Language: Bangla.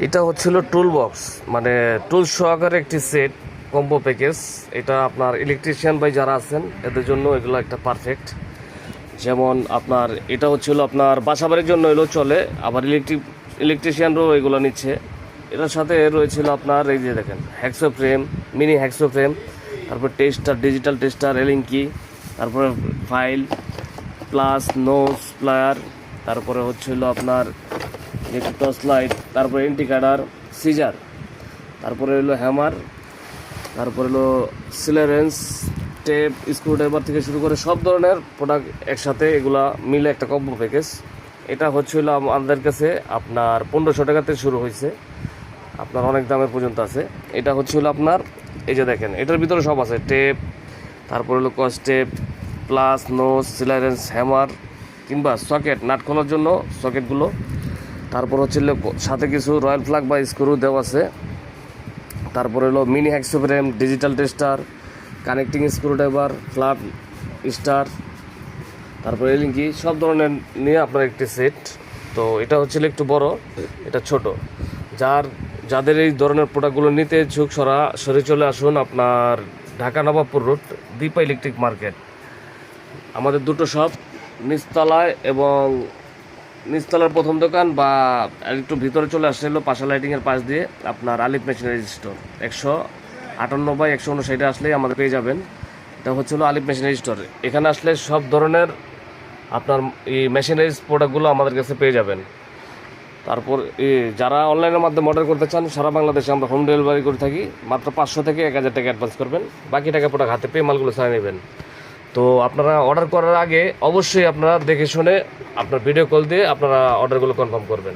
এটা হচ্ছিল টুল বক্স, মানে টুল সহকারে একটি সেট কম্বো প্যাকেজ। এটা আপনার ইলেকট্রিশিয়ান ভাই যারা আছেন এদের জন্য এগুলো একটা পারফেক্ট। যেমন আপনার এটা হচ্ছিল আপনার বাসাবাড়ির জন্য এগুলো চলে, আবার ইলেকট্রিশিয়ানরাও এগুলো নিচ্ছে। এটার সাথে রয়েছিল আপনার এই যে দেখেন hacksaw frame, mini hacksaw frame, তারপর টেস্টার, ডিজিটাল টেস্টার, রেলিং কি, তারপরে ফাইল প্লাস নোজ প্লায়ার, তারপরে হচ্ছিল আপনার একটু টর্চ লাইট, তারপরে ইন্ডিকেটার, সিজার, তারপরে হলো হ্যামার, তারপরে হলো সিলারেন্স, টেপ, স্ক্রুড্রাইভার থেকে শুরু করে সব ধরনের প্রোডাক্ট একসাথে এগুলা মিলে একটা কম্বো প্যাকেজ। এটা হচ্ছিল আমাদের কাছে আপনার 1500 টাকাতে শুরু হয়েছে, আপনার অনেক দামের পর্যন্ত আছে। এটা হচ্ছিল আপনার এই যে দেখেন এটার ভিতরে সব আছে, টেপ, তারপরে হলো কস টেপ, প্লাস নোজ, সিলারেন্স, হ্যামার কিংবা সকেট, নাট খোলার জন্য সকেটগুলো, তারপর হচ্ছে সাথে কিছু রয়্যাল প্লাগ বা স্ক্রু দেওয়া আছে, তারপরে হলো mini hacksaw frame, digital tester, connecting screwdriver, flat star, তারপরে লিঙ্কি, সব ধরনের নিয়ে আপনার একটি সেট। তো এটা হচ্ছিল একটু বড়, এটা ছোট। যাদের এই ধরনের প্রোডাক্টগুলো নিতে ইচ্ছুক সরাসরি চলে আসুন আপনার Dhaka Nawabpur road, Dipa electric market. আমাদের দুটো শপ, নিচতলায় এবং নিচতলার প্রথম দোকান, বা একটু ভিতরে চলে আসলে পাশা লাইটিংয়ের পাশ দিয়ে আপনার আলিফ মেশিনারি স্টোর 158/159 আসলেই আমাদের পেয়ে যাবেন। এটা হচ্ছিল আলিফ মেশিনারি স্টোর। এখানে আসলে সব ধরনের আপনার এই মেশিনারিজ প্রোডাক্টগুলো আমাদের কাছে পেয়ে যাবেন। তারপর যারা অনলাইনের মাধ্যমে অর্ডার করতে চান সারা বাংলাদেশে আমরা হোম ডেলিভারি করে থাকি। মাত্র 500 থেকে 1000 টাকা অ্যাডভান্স করবেন, বাকি টাকা প্রোডাক্ট হাতে পেয়ে মালগুলো ছাড়িয়ে নেবেন। তো আপনারা অর্ডার করার আগে অবশ্যই আপনারা দেখে শুনে আপনার ভিডিও কল দিয়ে আপনারা অর্ডারগুলো কনফার্ম করবেন।